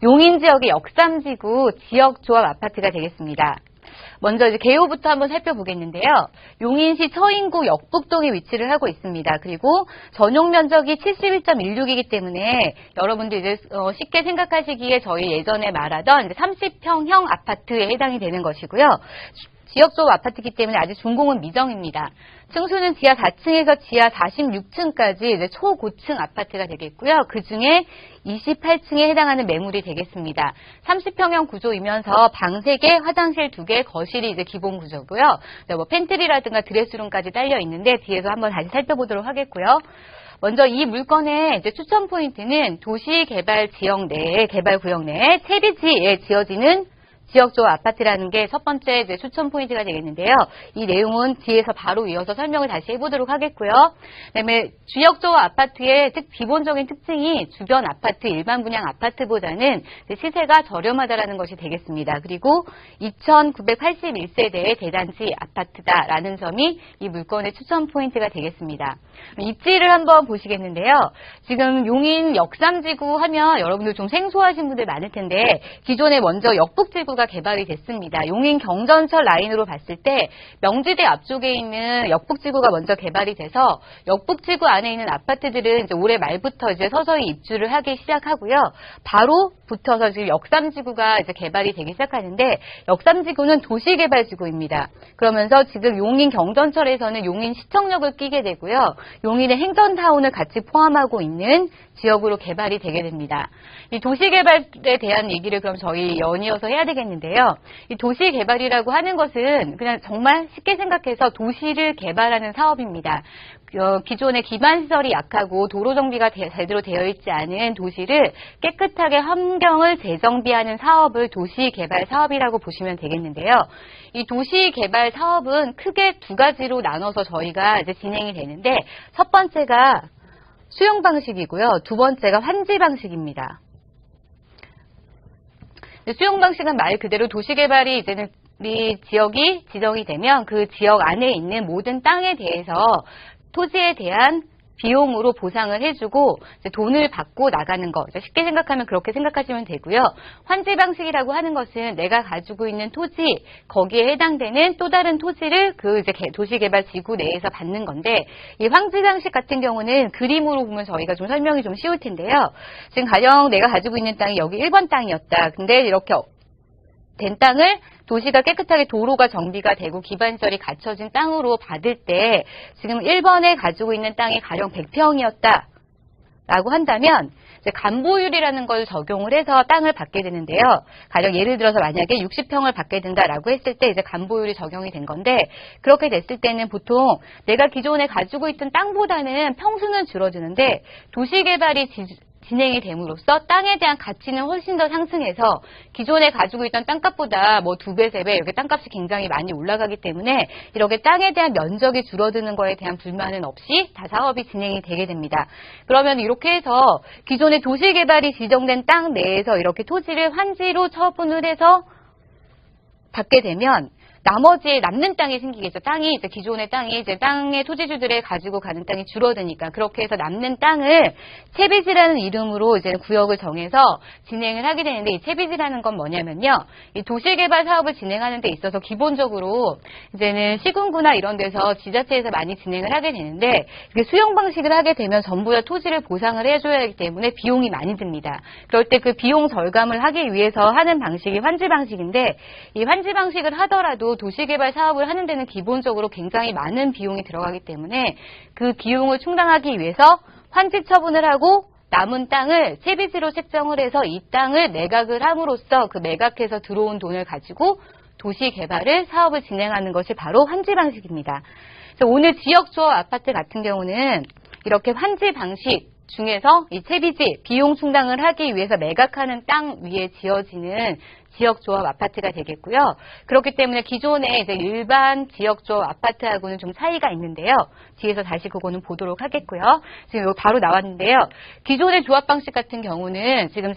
용인 지역의 역삼지구 지역조합 아파트가 되겠습니다. 먼저 이제 개요부터 한번 살펴보겠는데요. 용인시 처인구 역북동에 위치를 하고 있습니다. 그리고 전용 면적이 71.16이기 때문에 여러분들 이제 쉽게 생각하시기에 저희 예전에 말하던 30평형 아파트에 해당이 되는 것이고요. 지역조합 아파트이기 때문에 아직 준공은 미정입니다. 층수는 지하 4층에서 지하 46층까지 이제 초고층 아파트가 되겠고요. 그 중에 28층에 해당하는 매물이 되겠습니다. 30평형 구조이면서 방 3개, 화장실 2개, 거실이 이제 기본 구조고요. 뭐 팬트리라든가 드레스룸까지 딸려 있는데 뒤에서 한번 다시 살펴보도록 하겠고요. 먼저 이 물건의 이제 추천 포인트는 도시개발 지역 내에, 개발구역 내에 채비지에 지어지는 지역조합 아파트라는 게 첫 번째 이제 추천 포인트가 되겠는데요. 이 내용은 뒤에서 바로 이어서 설명을 다시 해보도록 하겠고요. 그다음에 지역조합 아파트의 기본적인 특징이 주변 아파트, 일반 분양 아파트보다는 시세가 저렴하다라는 것이 되겠습니다. 그리고 2,981세대의 대단지 아파트다라는 점이 이 물건의 추천 포인트가 되겠습니다. 입지를 한번 보시겠는데요. 지금 용인 역삼지구 하면 여러분들 좀 생소하신 분들 많을 텐데 기존에 먼저 역북지구가 개발이 됐습니다. 용인 경전철 라인으로 봤을 때 명지대 앞쪽에 있는 역북지구가 먼저 개발이 돼서 역북지구 안에 있는 아파트들은 이제 올해 말부터 이제 서서히 입주를 하기 시작하고요. 바로 붙어서 지금 역삼지구가 이제 개발이 되기 시작하는데 역삼지구는 도시개발지구입니다. 그러면서 지금 용인 경전철에서는 용인 시청역을 끼게 되고요. 용인의 행전타운을 같이 포함하고 있는 지역으로 개발이 되게 됩니다. 이 도시개발에 대한 얘기를 그럼 저희 연이어서 해야 되겠는데요. 이 도시개발이라고 하는 것은 그냥 정말 쉽게 생각해서 도시를 개발하는 사업입니다. 기존의 기반시설이 약하고 도로 정비가 제대로 되어 있지 않은 도시를 깨끗하게 환경을 재정비하는 사업을 도시개발 사업이라고 보시면 되겠는데요. 이 도시개발 사업은 크게 2가지로 나눠서 저희가 이제 진행이 되는데 첫 번째가 수용 방식이고요. 2번째가 환지 방식입니다. 수용 방식은 말 그대로 도시개발이 이제는 이 지역이 지정이 되면 그 지역 안에 있는 모든 땅에 대해서 토지에 대한 비용으로 보상을 해주고 이제 돈을 받고 나가는 거. 쉽게 생각하면 그렇게 생각하시면 되고요. 환지 방식이라고 하는 것은 내가 가지고 있는 토지, 거기에 해당되는 또 다른 토지를 그 이제 도시개발 지구 내에서 받는 건데 이 환지 방식 같은 경우는 그림으로 보면 저희가 좀 설명이 좀 쉬울 텐데요. 지금 가령 내가 가지고 있는 땅이 여기 1번 땅이었다. 근데 이렇게 된 땅을 도시가 깨끗하게 도로가 정비가 되고 기반시설이 갖춰진 땅으로 받을 때 지금 1번에 가지고 있는 땅이 가령 100평이었다 라고 한다면 이제 간보율이라는 걸 적용을 해서 땅을 받게 되는데요. 가령 예를 들어서 만약에 60평을 받게 된다라고 했을 때 이제 간보율이 적용이 된 건데 그렇게 됐을 때는 보통 내가 기존에 가지고 있던 땅보다는 평수는 줄어드는데 도시개발이 진행이 됨으로써 땅에 대한 가치는 훨씬 더 상승해서 기존에 가지고 있던 땅값보다 뭐 2배, 3배 이렇게 땅값이 굉장히 많이 올라가기 때문에 이렇게 땅에 대한 면적이 줄어드는 거에 대한 불만은 없이 다 사업이 진행이 되게 됩니다. 그러면 이렇게 해서 기존의 도시개발이 지정된 땅 내에서 이렇게 토지를 환지로 처분을 해서 받게 되면 나머지 남는 땅이 생기겠죠. 땅이 이제 기존의 땅이 이제 땅의 토지주들의 가지고 가는 땅이 줄어드니까 그렇게 해서 남는 땅을 채비지라는 이름으로 이제 구역을 정해서 진행을 하게 되는데 이 채비지라는 건 뭐냐면요. 이 도시개발 사업을 진행하는 데 있어서 기본적으로 이제는 시군구나 이런 데서 지자체에서 많이 진행을 하게 되는데 이게 수용 방식을 하게 되면 전부 다 토지를 보상을 해줘야 하기 때문에 비용이 많이 듭니다. 그럴 때 그 비용 절감을 하기 위해서 하는 방식이 환지 방식인데 이 환지 방식을 하더라도 도시개발 사업을 하는 데는 기본적으로 굉장히 많은 비용이 들어가기 때문에 그 비용을 충당하기 위해서 환지 처분을 하고 남은 땅을 채비지로 책정을 해서 이 땅을 매각을 함으로써 그 매각해서 들어온 돈을 가지고 도시개발을 사업을 진행하는 것이 바로 환지 방식입니다. 그래서 오늘 지역조합 아파트 같은 경우는 이렇게 환지 방식 중에서 이 채비지 비용 충당을 하기 위해서 매각하는 땅 위에 지어지는 지역조합 아파트가 되겠고요. 그렇기 때문에 기존의 이제 일반 지역조합 아파트하고는 좀 차이가 있는데요. 뒤에서 다시 그거는 보도록 하겠고요. 지금 여기 바로 나왔는데요. 기존의 조합 방식 같은 경우는 지금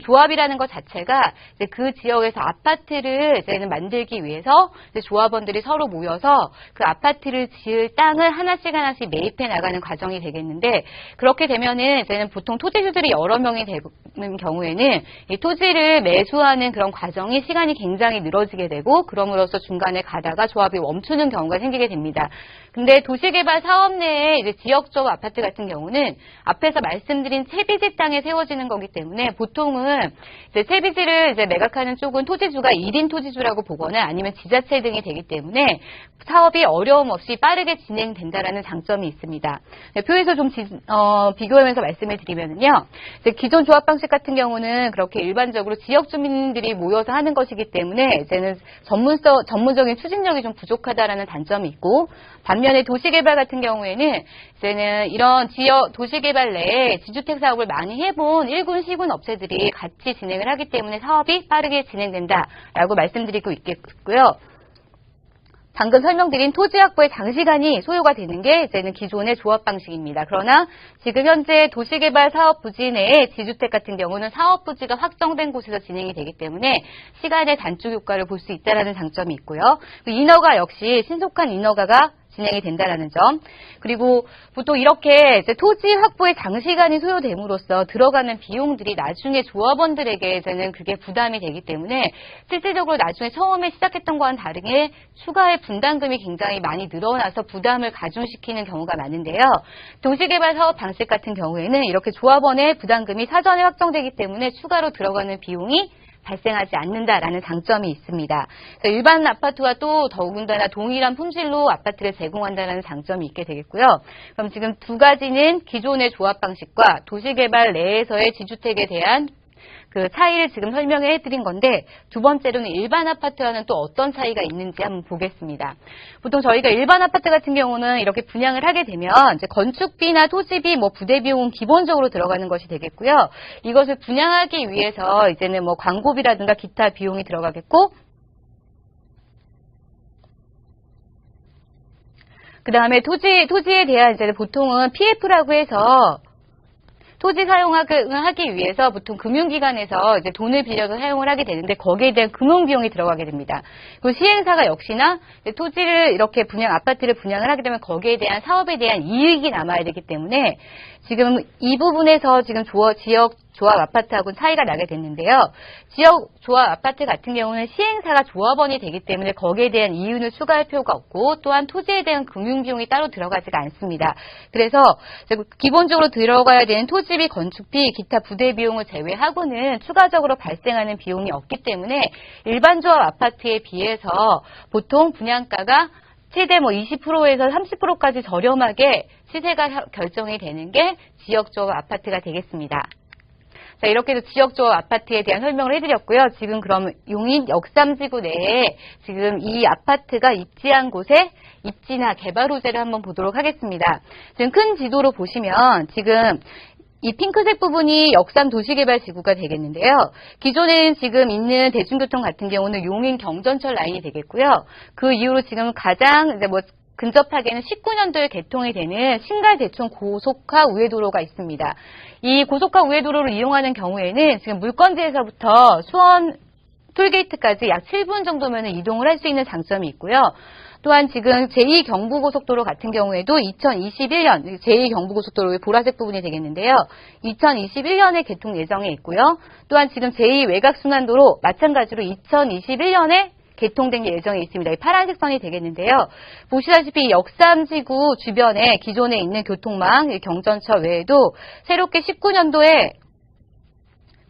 조합이라는 것 자체가 이제 그 지역에서 아파트를 이제는 만들기 위해서 이제 조합원들이 서로 모여서 그 아파트를 지을 땅을 하나씩 매입해 나가는 과정이 되겠는데, 그렇게 되면은 이제는 보통 토지주들이 여러 명이 되는 경우에는 이 토지를 매수하는 그런 과정이 시간이 굉장히 늘어지게 되고, 그럼으로써 중간에 가다가 조합이 멈추는 경우가 생기게 됩니다. 근데 도시개발 사업 내에 이제 지역조합 아파트 같은 경우는 앞에서 말씀드린 채비지 땅에 세워지는 거기 때문에 보통은 이제 채비지를 이제 매각하는 쪽은 토지주가 1인 토지주라고 보거나 아니면 지자체 등이 되기 때문에 사업이 어려움 없이 빠르게 진행된다라는 장점이 있습니다. 네, 표에서 좀 비교하면서 말씀을 드리면요. 이제 기존 조합 방식 같은 경우는 그렇게 일반적으로 지역 주민들이 모여서 하는 것이기 때문에 이제는 전문적인 추진력이 좀 부족하다라는 단점이 있고, 반면에 도시개발 같은 경우에는 이제는 이런 지역 도시개발 내에 지주택 사업을 많이 해본 1군, 시군 업체들이 같이 진행을 하기 때문에 사업이 빠르게 진행된다라고 말씀드리고 있겠고요. 방금 설명드린 토지 확보에 장시간이 소요가 되는 게 이제는 기존의 조합 방식입니다. 그러나 지금 현재 도시개발 사업 부지 내에 지주택 같은 경우는 사업 부지가 확정된 곳에서 진행이 되기 때문에 시간의 단축 효과를 볼 수 있다는 장점이 있고요. 인허가 역시 신속한 인허가가 진행이 된다는 점. 그리고 보통 이렇게 이제 토지 확보에 장시간이 소요됨으로써 들어가는 비용들이 나중에 조합원들에게는 그게 부담이 되기 때문에 실질적으로 나중에 처음에 시작했던 거와는 다르게 추가의 분담금이 굉장히 많이 늘어나서 부담을 가중시키는 경우가 많은데요. 도시개발 사업 방식 같은 경우에는 이렇게 조합원의 부담금이 사전에 확정되기 때문에 추가로 들어가는 비용이 발생하지 않는다라는 장점이 있습니다. 일반 아파트와 또 더군다나 동일한 품질로 아파트를 제공한다는 장점이 있게 되겠고요. 그럼 지금 두 가지는 기존의 조합 방식과 도시개발 내에서의 지주택에 대한 그 차이를 지금 설명해 드린 건데, 두 번째로는 일반 아파트와는 또 어떤 차이가 있는지 한번 보겠습니다. 보통 저희가 일반 아파트 같은 경우는 이렇게 분양을 하게 되면 이제 건축비나 토지비, 부대 비용은 기본적으로 들어가는 것이 되겠고요. 이것을 분양하기 위해서 이제는 광고비라든가 기타 비용이 들어가겠고, 그 다음에 토지에 대한 이제 보통은 PF라고 해서 토지 사용하기 위해서 보통 금융기관에서 이제 돈을 빌려서 사용을 하게 되는데 거기에 대한 금융비용이 들어가게 됩니다. 그리고 시행사가 역시나 토지를 이렇게 아파트를 분양을 하게 되면 거기에 대한 사업에 대한 이익이 남아야 되기 때문에 지금 이 부분에서 지금 지역 조합 아파트하고는 차이가 나게 됐는데요. 지역 조합 아파트 같은 경우는 시행사가 조합원이 되기 때문에 거기에 대한 이윤을 추가할 필요가 없고, 또한 토지에 대한 금융비용이 따로 들어가지가 않습니다. 그래서 기본적으로 들어가야 되는 토지비, 건축비, 기타 부대 비용을 제외하고는 추가적으로 발생하는 비용이 없기 때문에 일반 조합 아파트에 비해서 보통 분양가가 최대 20%에서 30%까지 저렴하게 시세가 결정이 되는 게 지역조합 아파트가 되겠습니다. 자, 이렇게 해서 지역조합 아파트에 대한 설명을 해드렸고요. 지금 그럼 용인 역삼지구 내에 지금 이 아파트가 입지한 곳에 입지나 개발 호재를 한번 보도록 하겠습니다. 지금 큰 지도로 보시면 지금 이 핑크색 부분이 역삼 도시개발지구가 되겠는데요. 기존에는 지금 있는 대중교통 같은 경우는 용인 경전철 라인이 되겠고요. 그 이후로 지금 가장 이제 근접하게는 19년도에 개통이 되는 신갈대촌 고속화 우회도로가 있습니다. 이 고속화 우회도로를 이용하는 경우에는 지금 물건지에서부터 수원 톨게이트까지 약 7분 정도면 이동을 할 수 있는 장점이 있고요. 또한 지금 제2경부고속도로 같은 경우에도 2021년, 제2경부고속도로의 보라색 부분이 되겠는데요. 2021년에 개통 예정에 있고요. 또한 지금 제2외곽순환도로 마찬가지로 2021년에 개통된 게 예정에 있습니다. 이 파란색 선이 되겠는데요. 보시다시피 역삼지구 주변에 기존에 있는 교통망, 경전철 외에도 새롭게 19년도에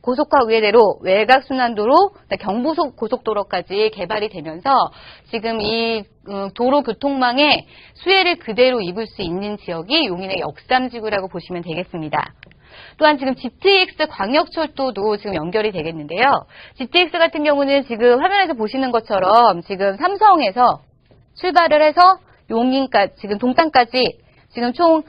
고속화 우회대로, 외곽순환도로, 경부고속도로까지 개발이 되면서 지금 이 도로 교통망의 수혜를 그대로 입을 수 있는 지역이 용인의 역삼지구라고 보시면 되겠습니다. 또한 지금 GTX 광역철도도 지금 연결이 되겠는데요. GTX 같은 경우는 지금 화면에서 보시는 것처럼 지금 삼성에서 출발을 해서 용인까지, 지금 동탄까지 지금 총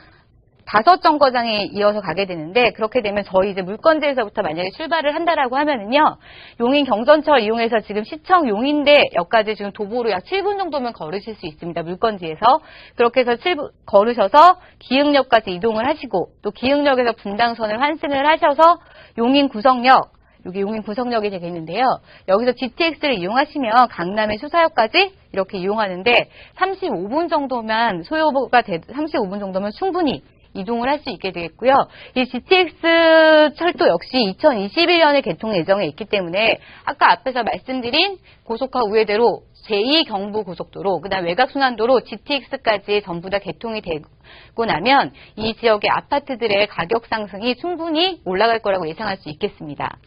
5정거장이 이어서 가게 되는데, 그렇게 되면 저희 이제 물건지에서부터 만약에 출발을 한다라고 하면은요, 용인 경전철 이용해서 지금 시청 용인대역까지 지금 도보로 약 7분 정도면 걸으실 수 있습니다. 물건지에서. 그렇게 해서 7분 걸으셔서 기흥역까지 이동을 하시고, 또 기흥역에서 분당선을 환승을 하셔서 용인 구성역, 여기 용인 구성역이 되겠는데요. 여기서 GTX를 이용하시면 강남의 수서역까지 이렇게 이용하는데 35분 정도면 35분 정도면 충분히 이동을 할 수 있게 되겠고요. 이 GTX 철도 역시 2021년에 개통 예정에 있기 때문에 아까 앞에서 말씀드린 고속화 우회대로 제2경부고속도로, 그다음 외곽순환도로 GTX까지 전부 다 개통이 되고 나면 이 지역의 아파트들의 가격 상승이 충분히 올라갈 거라고 예상할 수 있겠습니다.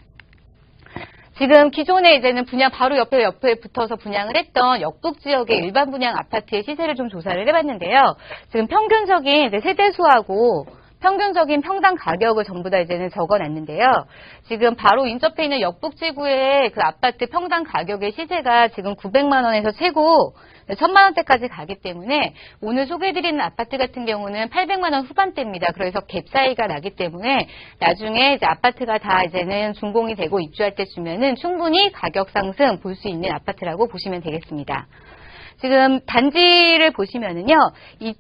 지금 기존에 이제는 분양 바로 옆에 붙어서 분양을 했던 역북 지역의 일반 분양 아파트의 시세를 좀 조사를 해봤는데요. 지금 평균적인 이제 세대수하고 평균적인 평당 가격을 전부 다 이제는 적어놨는데요. 지금 바로 인접해 있는 역북지구의 그 아파트 평당 가격의 시세가 지금 900만 원에서 최고 1000만 원대까지 가기 때문에 오늘 소개해드리는 아파트 같은 경우는 800만 원 후반대입니다. 그래서 갭 사이가 나기 때문에 나중에 이제 아파트가 다 이제는 준공이 되고 입주할 때쯤에는 충분히 가격 상승 볼 수 있는 아파트라고 보시면 되겠습니다. 지금 단지를 보시면은요, 이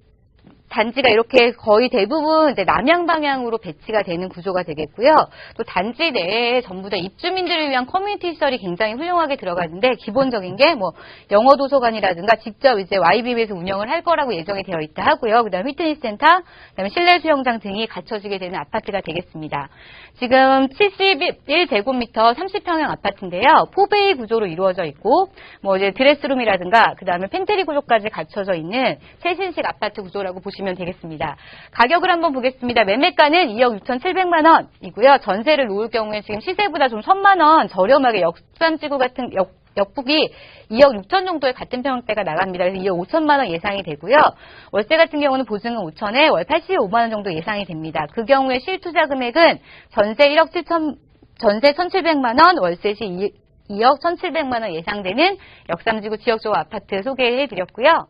단지가 이렇게 거의 대부분 이제 남향 방향으로 배치가 되는 구조가 되겠고요. 또 단지 내에 전부 다 입주민들을 위한 커뮤니티 시설이 굉장히 훌륭하게 들어가는데, 기본적인 게 뭐 영어 도서관이라든가 직접 이제 YB에서 운영을 할 거라고 예정이 되어 있다 하고요. 그다음에 피트니스 센터, 그다음에 실내 수영장 등이 갖춰지게 되는 아파트가 되겠습니다. 지금 71제곱미터 30평형 아파트인데요. 4베이 구조로 이루어져 있고, 뭐 이제 드레스룸이라든가 그다음에 팬트리 구조까지 갖춰져 있는 최신식 아파트 구조라고 보시면 되겠습니다. 가격을 한번 보겠습니다. 매매가는 2억 6,700만 원이고요. 전세를 놓을 경우에 지금 시세보다 좀 1,000만 원 저렴하게 역삼지구 같은 역북이 2억 6천 정도의 같은 평대가 나갑니다. 그래서 2억 5천만 원 예상이 되고요. 월세 같은 경우는 보증은 5천에 월 85만 원 정도 예상이 됩니다. 그 경우에 실투자 금액은 전세 1,700만 원, 월세 시 2억 1,700만 원 예상되는 역삼지구 지역적 아파트 소개해드렸고요.